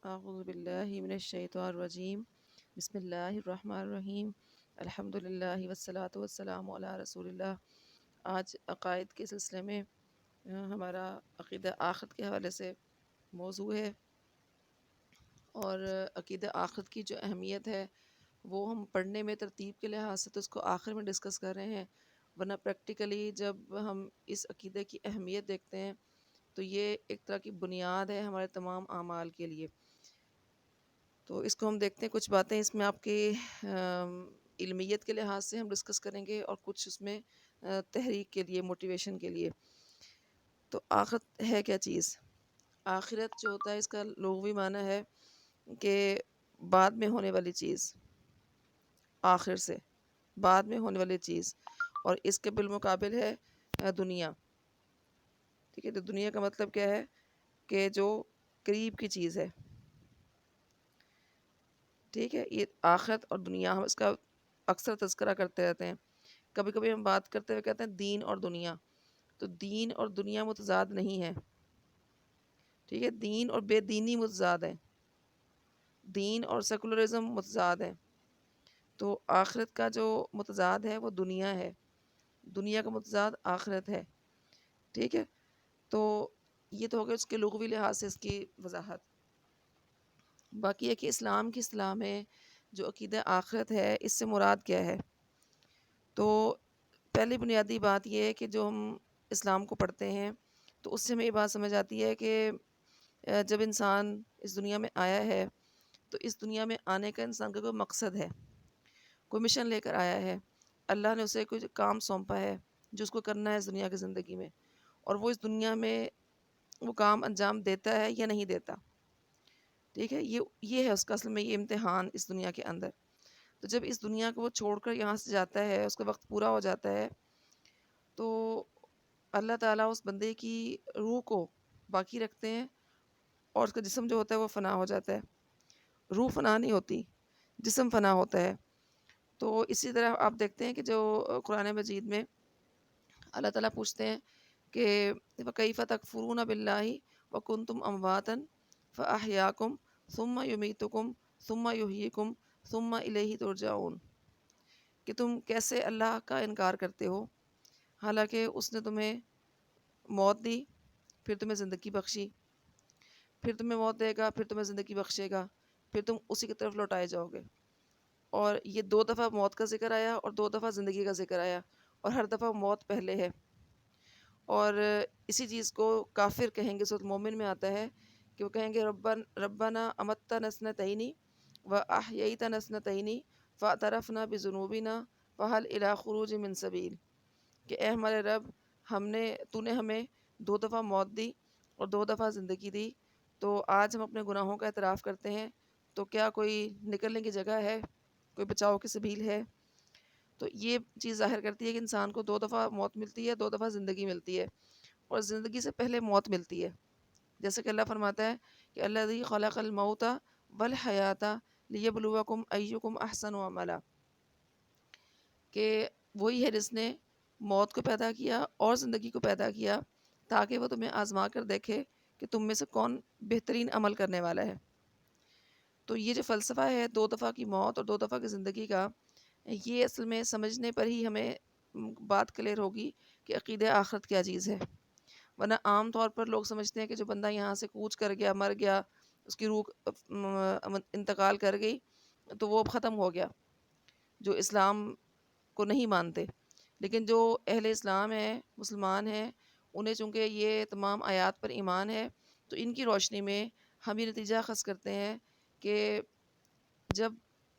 اعوذ باللہ من الشیطان الرجیم بسم اللہ الرحمن الرحیم الحمد للہ والصلاة والسلام علی رسول اللہ۔ آج عقائد کے سلسلے میں ہمارا عقیدہ آخرت کے حوالے سے موضوع ہے، اور عقیدہ آخرت کی جو اہمیت ہے وہ ہم پڑھنے میں ترتیب کے لحاظ سے تو اس کو آخر میں ڈسکس کر رہے ہیں، ورنہ پریکٹیکلی جب ہم اس عقیدے کی اہمیت دیکھتے ہیں تو یہ ایک طرح کی بنیاد ہے ہمارے تمام اعمال کے لیے۔ تو اس کو ہم دیکھتے ہیں، کچھ باتیں اس میں آپ کی علمیت کے لحاظ سے ہم ڈسکس کریں گے، اور کچھ اس میں تحریک کے لیے، موٹیویشن کے لیے۔ تو آخرت ہے کیا چیز؟ آخرت جو ہوتا ہے اس کا لغوی معنی ہے کہ بعد میں ہونے والی چیز، آخر سے بعد میں ہونے والی چیز، اور اس کے بالمقابل ہے دنیا۔ ٹھیک ہے، تو دنیا کا مطلب کیا ہے کہ جو قریب کی چیز ہے۔ ٹھیک ہے، یہ آخرت اور دنیا ہم اس کا اکثر تذکرہ کرتے رہتے ہیں۔ کبھی کبھی ہم بات کرتے ہوئے کہتے ہیں دین اور دنیا، تو دین اور دنیا متضاد نہیں ہے۔ ٹھیک ہے، دین اور بے دینی متضاد ہے، دین اور سیکولرزم متضاد ہے۔ تو آخرت کا جو متضاد ہے وہ دنیا ہے، دنیا کا متضاد آخرت ہے۔ ٹھیک ہے، تو یہ تو ہو گیا اس کے لغوی لحاظ سے اس کی وضاحت۔ باقی ہے کہ اسلام کی اصطلاح میں جو عقیدہ آخرت ہے اس سے مراد کیا ہے؟ تو پہلی بنیادی بات یہ ہے کہ جو ہم اسلام کو پڑھتے ہیں تو اس سے ہمیں یہ بات سمجھ آتی ہے کہ جب انسان اس دنیا میں آیا ہے تو اس دنیا میں آنے کا انسان کا کوئی مقصد ہے، کوئی مشن لے کر آیا ہے۔ اللہ نے اسے کوئی کام سونپا ہے جو اس کو کرنا ہے اس دنیا کی زندگی میں، اور وہ اس دنیا میں وہ کام انجام دیتا ہے یا نہیں دیتا۔ ٹھیک ہے، یہ ہے اس کا اصل میں یہ امتحان اس دنیا کے اندر۔ تو جب اس دنیا کو وہ چھوڑ کر یہاں سے جاتا ہے، اس کا وقت پورا ہو جاتا ہے، تو اللہ تعالیٰ اس بندے کی روح کو باقی رکھتے ہیں، اور اس کا جسم جو ہوتا ہے وہ فنا ہو جاتا ہے۔ روح فنا نہیں ہوتی، جسم فنا ہوتا ہے۔ تو اسی طرح آپ دیکھتے ہیں کہ جو قرآن مجید میں اللہ تعالیٰ پوچھتے ہیں کہ وَكَيْفَ تَكْفُرُونَ بِاللَّهِ وَكُنْتُمْ أَمْوَاتًا فَأَحْيَاكُمْ ثُمَّ يُمِيتُكُمْ ثُمَّ يُحْيِيكُمْ ثُمَّ إِلَيْهِ تُرْجَعُونَ، کہ تم کیسے اللہ کا انکار کرتے ہو حالانکہ اس نے تمہیں موت دی، پھر تمہیں زندگی بخشی، پھر تمہیں موت دے گا، پھر تمہیں زندگی بخشے گا، پھر تم اسی کی طرف لوٹائے جاؤ گے۔ اور یہ 2 دفعہ موت کا ذکر آیا اور 2 دفعہ زندگی کا ذکر آیا، اور ہر دفعہ موت پہلے ہے۔ اور اسی چیز کو کافر کہیں گے، سورۃ مومن میں آتا ہے کہ وہ کہیں گے ربنا امتنا اثنتین واحییتنا اثنتین فاعترفنا بذنوبنا فهل الی خروج من سبیل، کہ اے ہمارے رب، تو نے ہمیں 2 دفعہ موت دی اور 2 دفعہ زندگی دی، تو آج ہم اپنے گناہوں کا اعتراف کرتے ہیں، تو کیا کوئی نکلنے کی جگہ ہے، کوئی بچاؤ کی سبیل ہے؟ تو یہ چیز ظاہر کرتی ہے کہ انسان کو 2 دفعہ موت ملتی ہے، 2 دفعہ زندگی ملتی ہے، اور زندگی سے پہلے موت ملتی ہے۔ جیسے کہ اللہ فرماتا ہے کہ الذی خلق الموت والحیات لیبلوکم ایکم احسن عملا، کہ وہی ہے جس نے موت کو پیدا کیا اور زندگی کو پیدا کیا تاکہ وہ تمہیں آزما کر دیکھے کہ تم میں سے کون بہترین عمل کرنے والا ہے۔ تو یہ جو فلسفہ ہے 2 دفعہ کی موت اور 2 دفعہ کی زندگی کا، یہ اصل میں سمجھنے پر ہی ہمیں بات کلیئر ہوگی کہ عقیدہ آخرت کیا چیز ہے۔ ورنہ عام طور پر لوگ سمجھتے ہیں کہ جو بندہ یہاں سے کوچ کر گیا، مر گیا، اس کی روح انتقال کر گئی تو وہ اب ختم ہو گیا، جو اسلام کو نہیں مانتے۔ لیکن جو اہل اسلام ہیں، مسلمان ہیں، انہیں چونکہ یہ تمام آیات پر ایمان ہے، تو ان کی روشنی میں ہم یہ نتیجہ اخذ کرتے ہیں کہ جب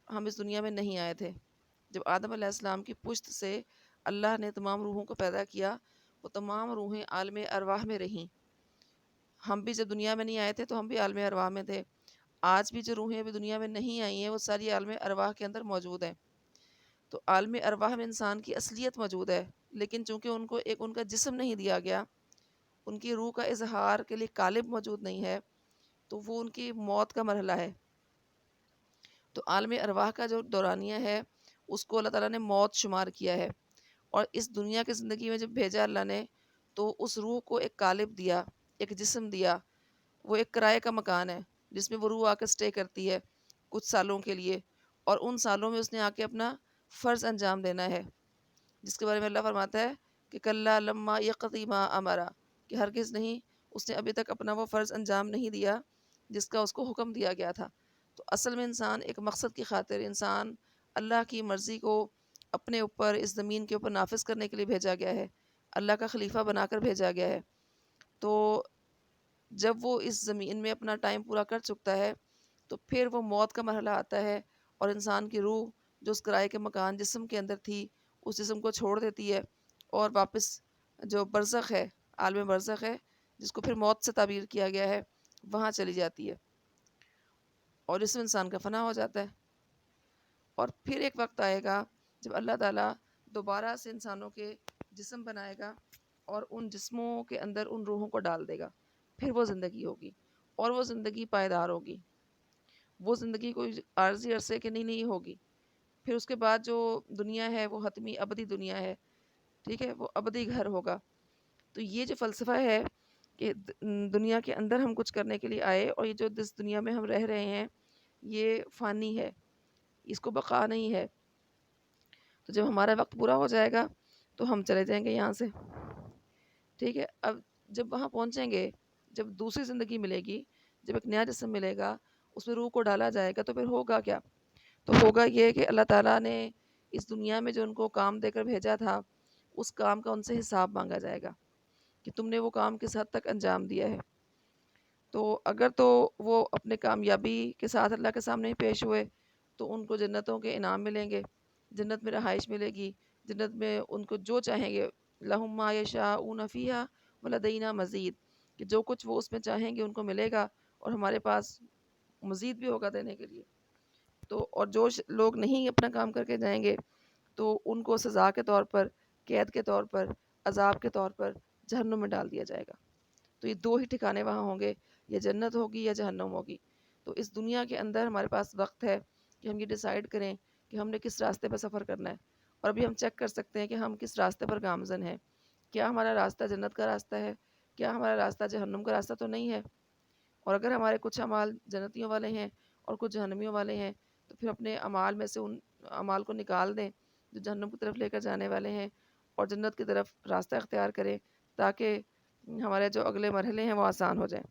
ہم اس دنیا میں نہیں آئے تھے، جب آدم علیہ السلام کی پشت سے اللہ نے تمام روحوں کو پیدا کیا، وہ تمام روحیں عالم ارواح میں رہیں۔ ہم بھی جب دنیا میں نہیں آئے تھے تو ہم بھی عالم ارواح میں تھے۔ آج بھی جو روحیں ابھی دنیا میں نہیں آئی ہیں وہ ساری عالم ارواح کے اندر موجود ہیں۔ تو عالم ارواح میں انسان کی اصلیت موجود ہے، لیکن چونکہ ان کو ان کا جسم نہیں دیا گیا، ان کی روح کا اظہار کے لیے قالب موجود نہیں ہے، تو وہ ان کی موت کا مرحلہ ہے۔ تو عالم ارواح کا جو دورانیہ ہے اس کو اللہ تعالیٰ نے موت شمار کیا ہے، اور اس دنیا کی زندگی میں جب بھیجا اللہ نے تو اس روح کو ایک قالب دیا، ایک جسم دیا، وہ ایک کرائے کا مکان ہے جس میں وہ روح آ کے اسٹے کرتی ہے کچھ سالوں کے لیے، اور ان سالوں میں اس نے آ کے اپنا فرض انجام دینا ہے، جس کے بارے میں اللہ فرماتا ہے کہ کلا لما یقضی ما امرا، کہ ہرگز نہیں، اس نے ابھی تک اپنا وہ فرض انجام نہیں دیا جس کا اس کو حکم دیا گیا تھا۔ تو اصل میں انسان ایک مقصد کی خاطر، انسان اللہ کی مرضی کو اپنے اوپر اس زمین کے اوپر نافذ کرنے کے لیے بھیجا گیا ہے، اللہ کا خلیفہ بنا کر بھیجا گیا ہے۔ تو جب وہ اس زمین میں اپنا ٹائم پورا کر چکتا ہے تو پھر وہ موت کا مرحلہ آتا ہے، اور انسان کی روح جو اس کرائے کے مکان جسم کے اندر تھی اس جسم کو چھوڑ دیتی ہے، اور واپس جو برزخ ہے، عالم برزخ ہے، جس کو پھر موت سے تعبیر کیا گیا ہے، وہاں چلی جاتی ہے، اور اس میں انسان کا فنا ہو جاتا ہے۔ اور پھر ایک وقت آئے گا جب اللہ تعالیٰ دوبارہ سے انسانوں کے جسم بنائے گا، اور ان جسموں کے اندر ان روحوں کو ڈال دے گا، پھر وہ زندگی ہوگی، اور وہ زندگی پائیدار ہوگی، وہ زندگی کوئی عارضی عرصے کے نہیں ہوگی۔ پھر اس کے بعد جو دنیا ہے وہ حتمی ابدی دنیا ہے، ٹھیک ہے، وہ ابدی گھر ہوگا۔ تو یہ جو فلسفہ ہے کہ دنیا کے اندر ہم کچھ کرنے کے لیے آئے، اور یہ جو جس دنیا میں ہم رہ رہے ہیں یہ فانی ہے، اس کو بقا نہیں ہے۔ تو جب ہمارا وقت پورا ہو جائے گا تو ہم چلے جائیں گے یہاں سے، ٹھیک ہے۔ اب جب وہاں پہنچیں گے، جب دوسری زندگی ملے گی، جب ایک نیا جسم ملے گا، اس میں روح کو ڈالا جائے گا، تو پھر ہوگا کیا؟ تو ہوگا یہ کہ اللہ تعالیٰ نے اس دنیا میں جو ان کو کام دے کر بھیجا تھا، اس کام کا ان سے حساب مانگا جائے گا کہ تم نے وہ کام کس حد تک انجام دیا ہے۔ تو اگر تو وہ اپنے کامیابی کے ساتھ اللہ کے سامنے پیش ہوئے تو ان کو جنتوں کے انعام ملیں گے، جنت میں رہائش ملے گی، جنت میں ان کو جو چاہیں گے، لہم ما یشاءون فیہا ولدینا مزید، کہ جو کچھ وہ اس میں چاہیں گے ان کو ملے گا، اور ہمارے پاس مزید بھی ہوگا دینے کے لیے۔ تو اور جو لوگ نہیں اپنا کام کر کے جائیں گے تو ان کو سزا کے طور پر، قید کے طور پر، عذاب کے طور پر جہنم میں ڈال دیا جائے گا۔ تو یہ دو ہی ٹھکانے وہاں ہوں گے، یا جنت ہوگی یا جہنم ہوگی۔ تو اس دنیا کے اندر ہمارے پاس وقت ہے کہ ہم یہ ڈیسائیڈ کریں کہ ہم نے کس راستے پر سفر کرنا ہے، اور ابھی ہم چیک کر سکتے ہیں کہ ہم کس راستے پر گامزن ہیں۔ کیا ہمارا راستہ جنت کا راستہ ہے؟ کیا ہمارا راستہ جہنم کا راستہ تو نہیں ہے؟ اور اگر ہمارے کچھ اعمال جنتیوں والے ہیں اور کچھ جہنمیوں والے ہیں، تو پھر اپنے اعمال میں سے ان اعمال کو نکال دیں جو جہنم کی طرف لے کر جانے والے ہیں، اور جنت کی طرف راستہ اختیار کریں، تاکہ ہمارے جو اگلے مرحلے ہیں وہ آسان ہو جائیں۔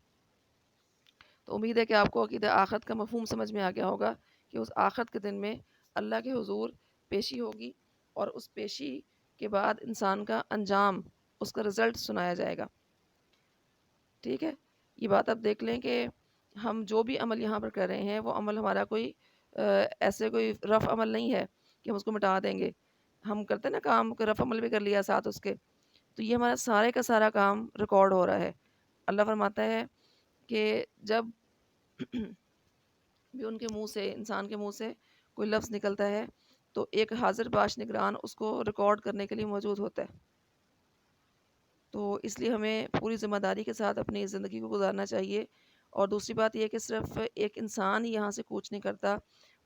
تو امید ہے کہ آپ کو عقیدہ آخرت کا مفہوم سمجھ میں آ گیا ہوگا کہ اس آخرت کے دن میں اللہ کے حضور پیشی ہوگی، اور اس پیشی کے بعد انسان کا انجام، اس کا رزلٹ سنایا جائے گا، ٹھیک ہے۔ یہ بات آپ دیکھ لیں کہ ہم جو بھی عمل یہاں پر کر رہے ہیں وہ عمل ہمارا کوئی ایسے کوئی رف عمل نہیں ہے کہ ہم اس کو مٹا دیں گے۔ ہم کرتے ہیں نا کام، رف عمل بھی کر لیا ساتھ اس کے، تو یہ ہمارا سارے کا سارا کام ریکارڈ ہو رہا ہے۔ اللہ فرماتا ہے کہ جب بھی ان کے منہ سے، انسان کے منہ سے کوئی لفظ نکلتا ہے تو ایک حاضر باش نگران اس کو ریکارڈ کرنے کے لیے موجود ہوتا ہے۔ تو اس لیے ہمیں پوری ذمہ داری کے ساتھ اپنی زندگی کو گزارنا چاہیے۔ اور دوسری بات یہ کہ صرف ایک انسان ہی یہاں سے کوچ نہیں کرتا،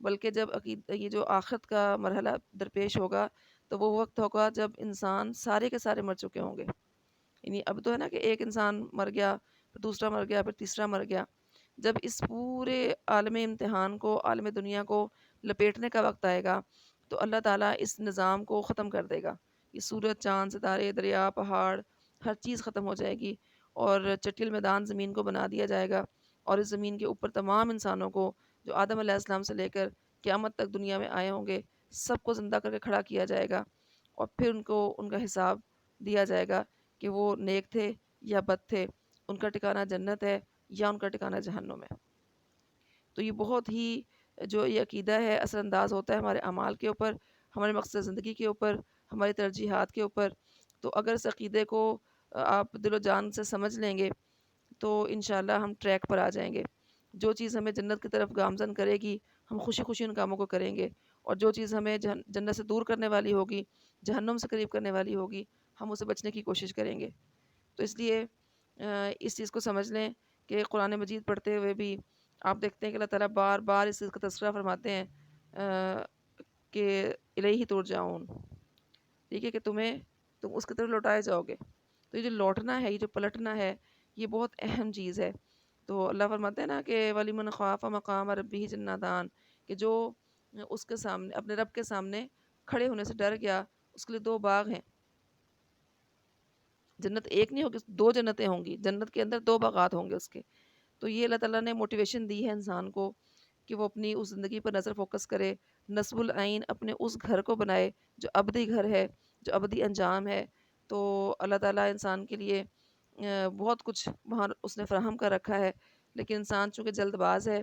بلکہ جب یہ جو آخرت کا مرحلہ درپیش ہوگا تو وہ وقت ہوگا جب انسان سارے کے سارے مر چکے ہوں گے۔ یعنی اب تو ہے نا کہ ایک انسان مر گیا، پھر دوسرا مر گیا، پھر تیسرا مر گیا۔ جب اس پورے عالم امتحان کو، عالم دنیا کو لپیٹنے کا وقت آئے گا تو اللہ تعالیٰ اس نظام کو ختم کر دے گا۔ یہ سورج، چاند، ستارے، دریا، پہاڑ، ہر چیز ختم ہو جائے گی، اور چٹیل میدان زمین کو بنا دیا جائے گا، اور اس زمین کے اوپر تمام انسانوں کو جو آدم علیہ السلام سے لے کر قیامت تک دنیا میں آئے ہوں گے، سب کو زندہ کر کے کھڑا کیا جائے گا، اور پھر ان کو ان کا حساب دیا جائے گا کہ وہ نیک تھے یا بد تھے، ان کا ٹھکانہ جنت ہے یا ان کا ٹھکانہ جہنم ہے۔ تو یہ بہت ہی جو یہ عقیدہ ہے اثر انداز ہوتا ہے ہمارے اعمال کے اوپر، ہمارے مقصد زندگی کے اوپر، ہماری ترجیحات کے اوپر۔ تو اگر اس عقیدے کو آپ دل و جان سے سمجھ لیں گے تو انشاءاللہ ہم ٹریک پر آ جائیں گے۔ جو چیز ہمیں جنت کی طرف گامزن کرے گی ہم خوشی خوشی ان کاموں کو کریں گے، اور جو چیز ہمیں جنت سے دور کرنے والی ہوگی، جہنم سے قریب کرنے والی ہوگی، ہم اسے بچنے کی کوشش کریں گے۔ تو اس لیے اس چیز کو سمجھ لیں کہ قرآن مجید پڑھتے ہوئے بھی آپ دیکھتے ہیں کہ اللہ تعالیٰ بار بار اس چیز کا تذکرہ فرماتے ہیں کہ الیہ ترجعون، ٹھیک ہے، کہ تم اس کی طرف لوٹائے جاؤ گے۔ تو یہ جو لوٹنا ہے، یہ جو پلٹنا ہے، یہ بہت اہم چیز ہے۔ تو اللہ فرماتے ہیں نا کہ وَلِمَنْ خَافَ مَقَامَ رَبِّهِ جَنَّتَانِ، کہ جو اس کے سامنے اپنے رب کے سامنے کھڑے ہونے سے ڈر گیا، اس کے لیے 2 باغ ہیں. جنت ایک نہیں ہوگی، 2 جنتیں ہوں گی، جنت کے اندر 2 باغات ہوں گے اس کے. تو یہ اللہ تعالیٰ نے موٹیویشن دی ہے انسان کو کہ وہ اپنی اس زندگی پر نظر فوکس کرے، نصب العین اپنے اس گھر کو بنائے جو ابدی گھر ہے، جو ابدی انجام ہے. تو اللہ تعالیٰ انسان کے لیے بہت کچھ وہاں اس نے فراہم کر رکھا ہے، لیکن انسان چونکہ جلد باز ہے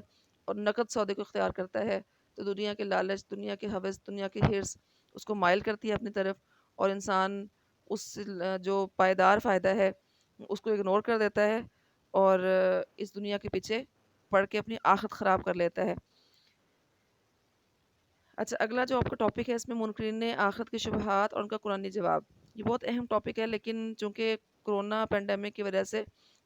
اور نقد سودے کو اختیار کرتا ہے، تو دنیا کے لالچ، دنیا کے ہوس، دنیا کی حرص اس کو مائل کرتی ہے اپنی طرف، اور انسان اس جو پائیدار فائدہ ہے اس کو اگنور کر دیتا ہے اور اس دنیا کے پیچھے پڑھ کے اپنی آخرت خراب کر لیتا ہے. اچھا، اگلا جو آپ کا ٹاپک ہے اس میں منکرین آخرت کے شبہات اور ان کا قرآنی جواب. یہ بہت اہم ٹاپک ہے، لیکن چونکہ کرونا پینڈیمک کی وجہ سے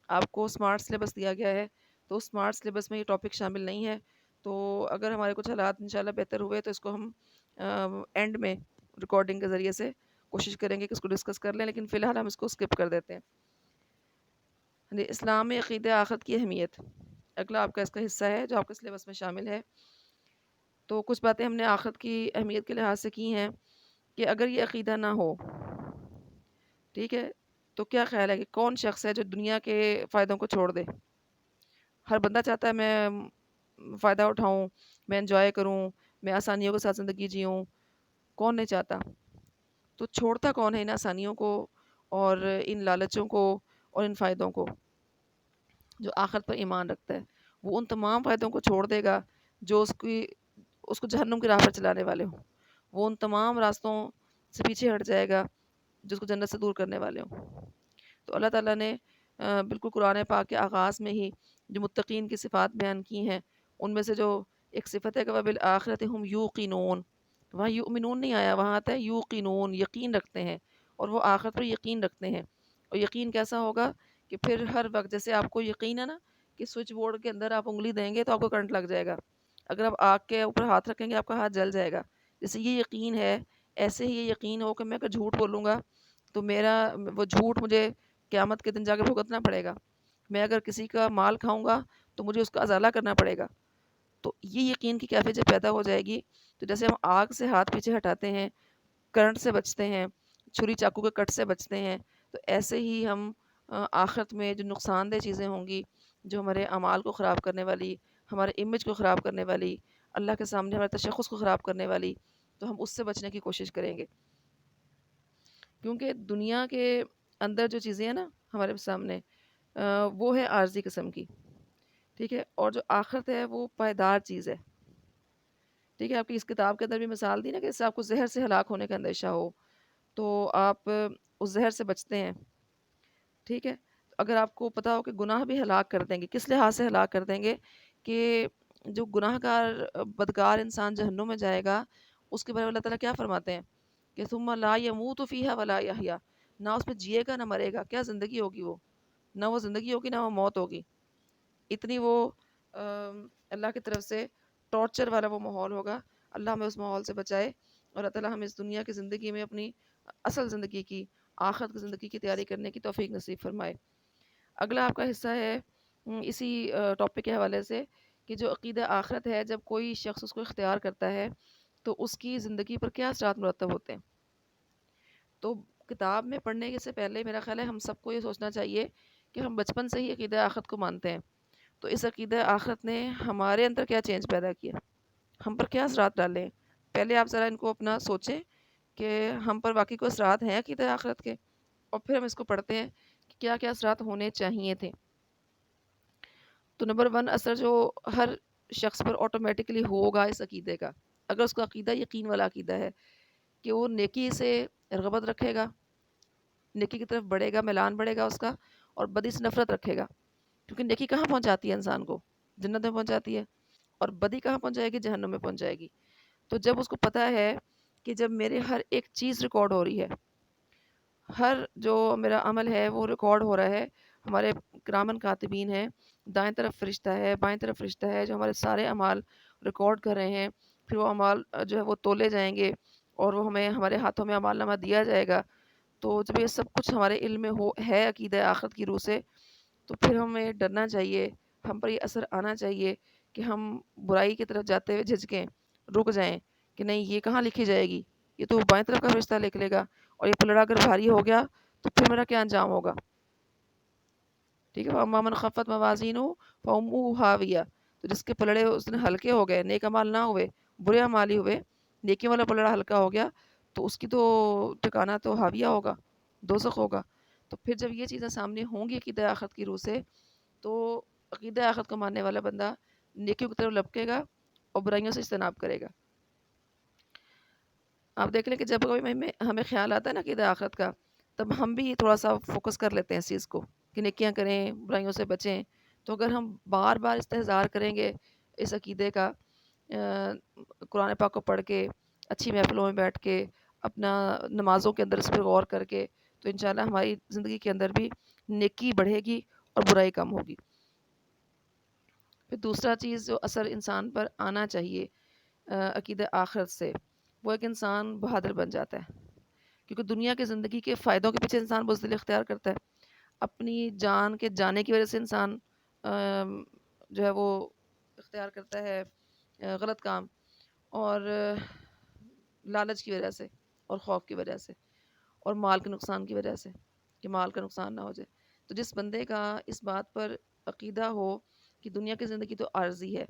آپ کو اسمارٹ سلیبس دیا گیا ہے، تو اسمارٹ سلیبس میں یہ ٹاپک شامل نہیں ہے. تو اگر ہمارے کچھ حالات انشاءاللہ بہتر ہوئے تو اس کو ہم اینڈ میں ریکارڈنگ کے ذریعے سے کوشش کریں گے کہ اس کو ڈسکس کر لیں، لیکن فی الحال ہم اس کو اسکپ کر دیتے ہیں. اسلام میں عقیدہ آخرت کی اہمیت اگلا آپ کا اس کا حصہ ہے جو آپ کے سلیبس میں شامل ہے. تو کچھ باتیں ہم نے آخرت کی اہمیت کے لحاظ سے کی ہیں کہ اگر یہ عقیدہ نہ ہو، ٹھیک ہے، تو کیا خیال ہے کہ کون شخص ہے جو دنیا کے فائدوں کو چھوڑ دے؟ ہر بندہ چاہتا ہے میں فائدہ اٹھاؤں، میں انجوائے کروں، میں آسانیوں کے ساتھ زندگی جیوں. کون نہیں چاہتا؟ تو چھوڑتا کون ہے ان آسانیوں کو اور ان لالچوں کو اور ان فائدوں کو؟ جو آخرت پر ایمان رکھتا ہے وہ ان تمام فائدوں کو چھوڑ دے گا جو اس کو جہنم کی راہ پر چلانے والے ہوں. وہ ان تمام راستوں سے پیچھے ہٹ جائے گا جو اس کو جنت سے دور کرنے والے ہوں. تو اللہ تعالیٰ نے بالکل قرآن پاک کے آغاز میں ہی جو متقین کی صفات بیان کی ہیں، ان میں سے جو ایک صفت ہے کہ وَبِالْآخِرَةِ هُمْ يُوقِنُونَ، وہاں یؤمنون نہیں آیا، وہاں آتا ہے یوقنون، یقین رکھتے ہیں، اور وہ آخرت پر یقین رکھتے ہیں. اور یقین کیسا ہوگا کہ پھر ہر وقت جیسے آپ کو یقین ہے نا کہ سوئچ بورڈ کے اندر آپ انگلی دیں گے تو آپ کو کرنٹ لگ جائے گا، اگر آپ آگ کے اوپر ہاتھ رکھیں گے آپ کا ہاتھ جل جائے گا. جیسے یہ یقین ہے، ایسے ہی یہ یقین ہو کہ میں اگر جھوٹ بولوں گا تو میرا وہ جھوٹ مجھے قیامت کے دن جا کے بھگتنا پڑے گا. میں اگر کسی کا مال کھاؤں گا تو مجھے اس کا ازالہ کرنا پڑے گا. تو یہ یقین کی کیفیت جب پیدا ہو جائے گی تو جیسے ہم آگ سے ہاتھ پیچھے ہٹاتے ہیں، کرنٹ سے بچتے ہیں، چھری چاقو کے کٹ سے بچتے ہیں، تو ایسے ہی ہم آخرت میں جو نقصان دہ چیزیں ہوں گی، جو ہمارے اعمال کو خراب کرنے والی، ہمارے امیج کو خراب کرنے والی، اللہ کے سامنے ہمارے تشخص کو خراب کرنے والی، تو ہم اس سے بچنے کی کوشش کریں گے. کیونکہ دنیا کے اندر جو چیزیں ہیں نا ہمارے سامنے، وہ ہے عارضی قسم کی، ٹھیک ہے، اور جو آخرت ہے وہ پائیدار چیز ہے. ٹھیک ہے، آپ کی اس کتاب کے اندر بھی مثال دی نا کہ اس سے آپ کو زہر سے ہلاک ہونے کا اندیشہ ہو تو آپ اس زہر سے بچتے ہیں. ٹھیک ہے، اگر آپ کو پتا ہو کہ گناہ بھی ہلاک کر دیں گے، کس لحاظ سے ہلاک کر دیں گے کہ جو گناہ گار بدکار انسان جہنم میں جائے گا اس کے بارے میں اللہ تعالیٰ کیا فرماتے ہیں کہ ثم لا يموت فیہا ولا یحیا، نہ اس میں جیے گا نہ مرے گا. کیا زندگی ہوگی وہ؟ نہ وہ زندگی ہوگی نہ وہ موت ہوگی. اتنی وہ اللہ کی طرف سے ٹارچر والا وہ ماحول ہوگا. اللہ ہمیں اس ماحول سے بچائے اور اللہ تعالیٰ ہمیں اس دنیا کی زندگی میں اپنی اصل زندگی کی، آخرت کی زندگی کی تیاری کرنے کی توفیق نصیب فرمائے. اگلا آپ کا حصہ ہے اسی ٹاپک کے حوالے سے کہ جو عقیدہ آخرت ہے، جب کوئی شخص اس کو اختیار کرتا ہے تو اس کی زندگی پر کیا اثرات مرتب ہوتے ہیں. تو کتاب میں پڑھنے سے پہلے میرا خیال ہے ہم سب کو یہ سوچنا چاہیے کہ ہم بچپن سے ہی عقیدہ آخرت کو مانتے ہیں، تو اس عقیدہ آخرت نے ہمارے اندر کیا چینج پیدا کیا، ہم پر کیا اثرات ڈالے ہیں. پہلے آپ ذرا ان کو اپنا سوچیں کہ ہم پر واقعی کوئی اثرات ہیں عقیدہ آخرت کے، اور پھر ہم اس کو پڑھتے ہیں کہ کیا کیا اثرات ہونے چاہیے تھے. تو نمبر 1 اثر جو ہر شخص پر آٹومیٹکلی ہوگا اس عقیدے کا، اگر اس کا عقیدہ یقین والا عقیدہ ہے، کہ وہ نیکی سے رغبت رکھے گا، نیکی کی طرف بڑھے گا، میلان بڑھے گا اس کا، اور بدی سے نفرت رکھے گا. کیونکہ نیکی کہاں پہنچاتی ہے انسان کو؟ جنت میں پہنچاتی ہے. اور بدی کہاں پہنچ جائے گی؟ جہنم میں پہنچ جائے گی. تو جب اس کو پتہ ہے کہ جب میرے ہر ایک چیز ریکارڈ ہو رہی ہے، ہر جو میرا عمل ہے وہ ریکارڈ ہو رہا ہے، ہمارے کرامن کاتبین ہیں، دائیں طرف فرشتہ ہے، بائیں طرف فرشتہ ہے جو ہمارے سارے اعمال ریکارڈ کر رہے ہیں. پھر وہ اعمال جو ہے وہ تولے جائیں گے اور وہ ہمارے ہاتھوں میں اعمال نامہ دیا جائے گا. تو جب یہ سب کچھ ہمارے علم میں ہے عقیدہ آخرت کی روح سے، تو پھر ہمیں ڈرنا چاہیے، ہم پر یہ اثر آنا چاہیے کہ ہم برائی کی طرف جاتے ہوئے جھجکیں، رک جائیں کہ نہیں یہ کہاں لکھی جائے گی، یہ تو بائیں طرف کا فرشتہ لکھ لے گا، اور یہ پلڑا اگر بھاری ہو گیا تو پھر میرا کیا انجام ہوگا. ٹھیک ہے. وَأَمَّا مَنْ خَفَّتْ مَوَازِينُهُ فَأُمُّهُ هَاوِيَةٌ. تو جس کے پلڑے اس نے ہلکے ہو گئے، نیک اعمال نہ ہوئے، برے اعمال ہی ہوئے، نیکی والا پلڑا ہلکا ہو گیا، تو اس کی تو ٹھکانہ تو ہاویہ ہوگا، دوزخ ہوگا. تو پھر جب یہ چیزیں سامنے ہوں گی عقیدہ آخرت کی روح سے، تو عقیدہ آخرت کو ماننے والا بندہ نیکیوں کی طرف لپکے گا اور برائیوں سے اجتناب کرے گا. آپ دیکھ لیں کہ جب کوئی ہمیں خیال آتا ہے نا عقیدہ آخرت کا، تب ہم بھی تھوڑا سا فوکس کر لیتے ہیں اس چیز کو کہ نیکیاں کریں، برائیوں سے بچیں. تو اگر ہم بار بار استحضار کریں گے اس عقیدے کا، قرآن پاک کو پڑھ کے، اچھی محفلوں میں بیٹھ کے، اپنا نمازوں کے اندر اس پہ غور کر کے، تو انشاءاللہ ہماری زندگی کے اندر بھی نیکی بڑھے گی اور برائی کم ہوگی. پھر دوسرا چیز جو اثر انسان پر آنا چاہیے عقیدہ آخرت سے، وہ ایک انسان بہادر بن جاتا ہے. کیونکہ دنیا کی زندگی کے فائدوں کے پیچھے انسان بزدلی اختیار کرتا ہے. اپنی جان کے جانے کی وجہ سے انسان جو ہے وہ اختیار کرتا ہے غلط کام، اور لالچ کی وجہ سے، اور خوف کی وجہ سے، اور مال کے نقصان کی وجہ سے کہ مال کا نقصان نہ ہو جائے. تو جس بندے کا اس بات پر عقیدہ ہو کہ دنیا کی زندگی تو عارضی ہے،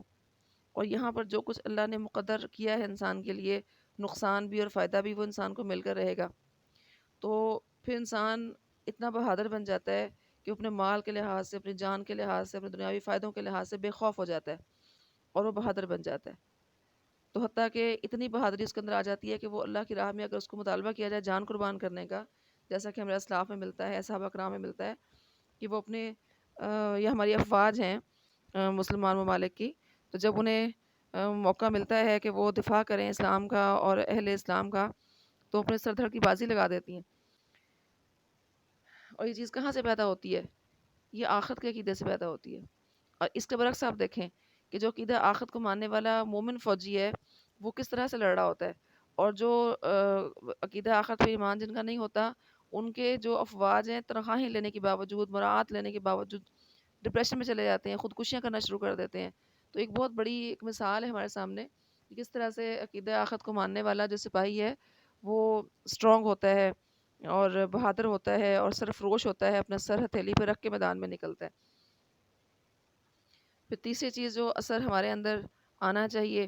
اور یہاں پر جو کچھ اللہ نے مقدر کیا ہے انسان کے لیے، نقصان بھی اور فائدہ بھی وہ انسان کو مل کر رہے گا، تو پھر انسان اتنا بہادر بن جاتا ہے کہ اپنے مال کے لحاظ سے، اپنی جان کے لحاظ سے، اپنے دنیاوی فائدوں کے لحاظ سے بے خوف ہو جاتا ہے، اور وہ بہادر بن جاتا ہے. تو حتیٰ کہ اتنی بہادری اس کے اندر آ جاتی ہے کہ وہ اللہ کی راہ میں اگر اس کو مطالبہ کیا جائے جان قربان کرنے کا، جیسا کہ ہمارے اسلاف میں ملتا ہے، صحابہ کرام میں ملتا ہے کہ وہ اپنے یہ ہماری افواج ہیں مسلمان ممالک کی، تو جب انہیں موقع ملتا ہے کہ وہ دفاع کریں اسلام کا اور اہل اسلام کا، تو اپنے سر دھڑ کی بازی لگا دیتی ہیں. اور یہ چیز کہاں سے پیدا ہوتی ہے؟ یہ آخرت کے عقیدے سے پیدا ہوتی ہے. اور اس کے برعکس آپ دیکھیں کہ جو عقیدہ آخرت کو ماننے والا مومن فوجی ہے، وہ کس طرح سے لڑ رہا ہوتا ہے، اور جو عقیدہ آخرت پہ ایمان جن کا نہیں ہوتا، ان کے جو افواج ہیں تنخواہیں لینے کے باوجود، مراعات لینے کے باوجود ڈپریشن میں چلے جاتے ہیں، خودکشیاں کرنا شروع کر دیتے ہیں. تو ایک بہت بڑی ایک مثال ہے ہمارے سامنے کہ کس طرح سے عقیدہ آخرت کو ماننے والا جو سپاہی ہے وہ اسٹرانگ ہوتا ہے اور بہادر ہوتا ہے اور سرفروش ہوتا ہے، اپنا سر ہتھیلی پہ رکھ کے میدان میں نکلتا ہے. پھر تیسری چیز جو اثر ہمارے اندر آنا چاہیے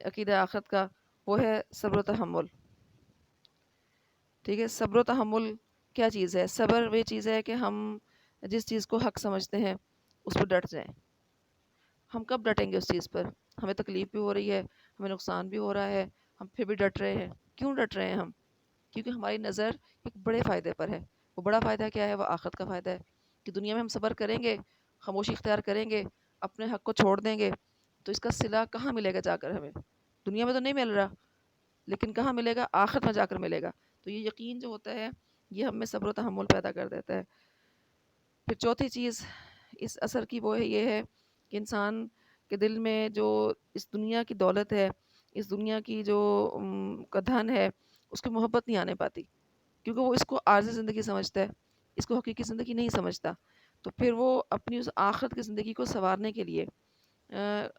عقیدہ آخرت کا، وہ ہے صبر و تحمل. ٹھیک ہے. صبر و تحمل کیا چیز ہے؟ صبر وہ چیز ہے کہ ہم جس چیز کو حق سمجھتے ہیں اس پہ ڈٹ جائیں. ہم کب ڈٹیں گے اس چیز پر؟ ہمیں تکلیف بھی ہو رہی ہے، ہمیں نقصان بھی ہو رہا ہے، ہم پھر بھی ڈٹ رہے ہیں. کیوں ڈٹ رہے ہیں ہم؟ کیونکہ ہماری نظر ایک بڑے فائدے پر ہے. وہ بڑا فائدہ کیا ہے؟ وہ آخرت کا فائدہ ہے کہ دنیا میں ہم صبر کریں گے، خاموشی اختیار کریں گے، اپنے حق کو چھوڑ دیں گے، تو اس کا صلہ کہاں ملے گا جا کر؟ ہمیں دنیا میں تو نہیں مل رہا، لیکن کہاں ملے گا؟ آخرت میں جا کر ملے گا. تو یہ یقین جو ہوتا ہے یہ ہم میں صبر و تحمل پیدا کر دیتا ہے. پھر چوتھی چیز اس اثر کی وہ ہے یہ ہے کہ انسان کے دل میں جو اس دنیا کی دولت ہے، اس دنیا کی جو کا دھن ہے، اس کی محبت نہیں آنے پاتی، کیونکہ وہ اس کو عارضی زندگی سمجھتا ہے، اس کو حقیقی زندگی نہیں سمجھتا. تو پھر وہ اپنی اس آخرت کی زندگی کو سنوارنے کے لیے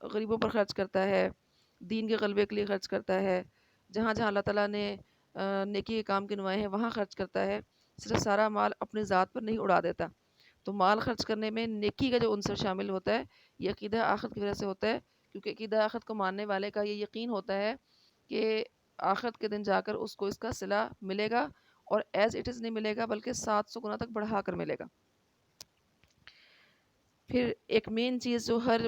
غریبوں پر خرچ کرتا ہے، دین کے غلبے کے لیے خرچ کرتا ہے، جہاں جہاں اللہ تعالیٰ نے نیکی کے کام گنوائے ہیں وہاں خرچ کرتا ہے. صرف سارا مال اپنی ذات پر نہیں اڑا دیتا. تو مال خرچ کرنے میں نیکی کا جو عنصر شامل ہوتا ہے، یہ عقیدہ آخرت کی وجہ سے ہوتا ہے، کیونکہ عقیدہ آخرت کو ماننے والے کا یہ یقین ہوتا ہے کہ آخرت کے دن جا کر اس کو اس کا صلہ ملے گا، اور ایز اٹ از نہیں ملے گا بلکہ 700 گنا تک بڑھا کر ملے گا. پھر ایک مین چیز جو ہر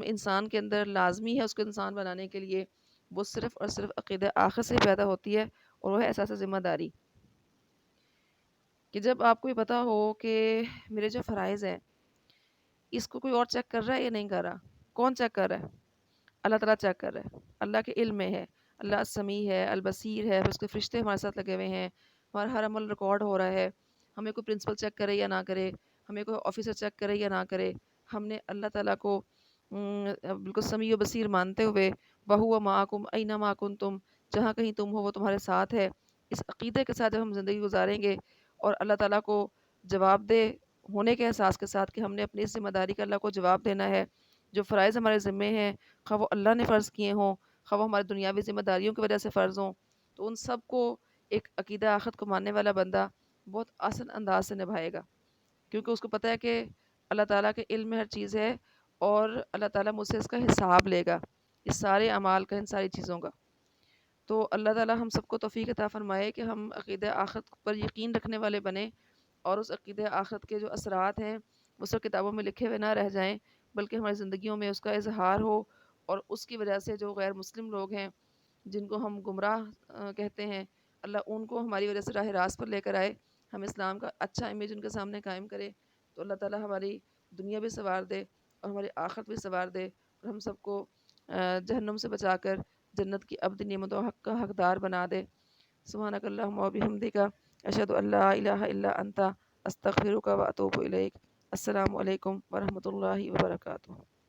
انسان کے اندر لازمی ہے اس کو انسان بنانے کے لیے، وہ صرف اور صرف عقیدہ آخرت سے پیدا ہوتی ہے، اور وہ ہے احساس ذمہ داری. کہ جب آپ کو یہ پتا ہو کہ میرے جو فرائض ہیں اس کو کوئی اور چیک کر رہا ہے یا نہیں کر رہا. کون چیک کر رہا ہے؟ اللہ تعالیٰ چیک کر رہا ہے. اللہ کے علم میں ہے، اللہ السمیع ہے، البصیر ہے، پھر اس کے فرشتے ہمارے ساتھ لگے ہوئے ہیں، ہمارا ہر عمل ریکارڈ ہو رہا ہے. ہمیں کوئی پرنسپل چیک کرے یا نہ کرے، ہمیں کوئی آفیسر چیک کرے یا نہ کرے، ہم نے اللہ تعالیٰ کو بالکل سمیع و بصیر مانتے ہوئے، وَهُوَ مَعَكُمْ أَيْنَمَا كُنْتُمْ، جہاں کہیں تم ہو وہ تمہارے ساتھ ہے، اس عقیدے کے ساتھ جب ہم زندگی گزاریں گے اور اللہ تعالیٰ کو جواب دہ ہونے کے احساس کے ساتھ کہ ہم نے اپنی اس ذمہ داری کا اللہ کو جواب دینا ہے. جو فرائض ہمارے ذمے ہیں، خواہ وہ اللہ نے فرض کیے ہوں، خواہ وہ ہماری دنیاوی ذمہ داریوں کی وجہ سے فرض ہوں، تو ان سب کو ایک عقیدہ آخرت کو ماننے والا بندہ بہت آسان انداز سے نبھائے گا، کیونکہ اس کو پتہ ہے کہ اللہ تعالیٰ کے علم میں ہر چیز ہے، اور اللہ تعالیٰ مجھ سے اس کا حساب لے گا، اس سارے اعمال کا، ان ساری چیزوں کا. تو اللہ تعالیٰ ہم سب کو توفیق عطا فرمائے کہ ہم عقیدہ آخرت پر یقین رکھنے والے بنیں، اور اس عقیدہ آخرت کے جو اثرات ہیں وہ صرف کتابوں میں لکھے ہوئے نہ رہ جائیں، بلکہ ہماری زندگیوں میں اس کا اظہار ہو، اور اس کی وجہ سے جو غیر مسلم لوگ ہیں جن کو ہم گمراہ کہتے ہیں، اللہ ان کو ہماری وجہ سے راہ راست پر لے کر آئے، ہم اسلام کا اچھا امیج ان کے سامنے قائم کرے. تو اللہ تعالیٰ ہماری دنیا بھی سنوار دے اور ہماری آخرت بھی سنوار دے، اور ہم سب کو جہنم سے بچا کر جنت کی ابدی نعمت و حق کا حقدار بنا دے. سبحانک اللہم و بحمدک، اشہد ان لا الہ الا انت، استغفرک و اتوب الیک. السلام علیکم ورحمۃ اللہ وبرکاتہ.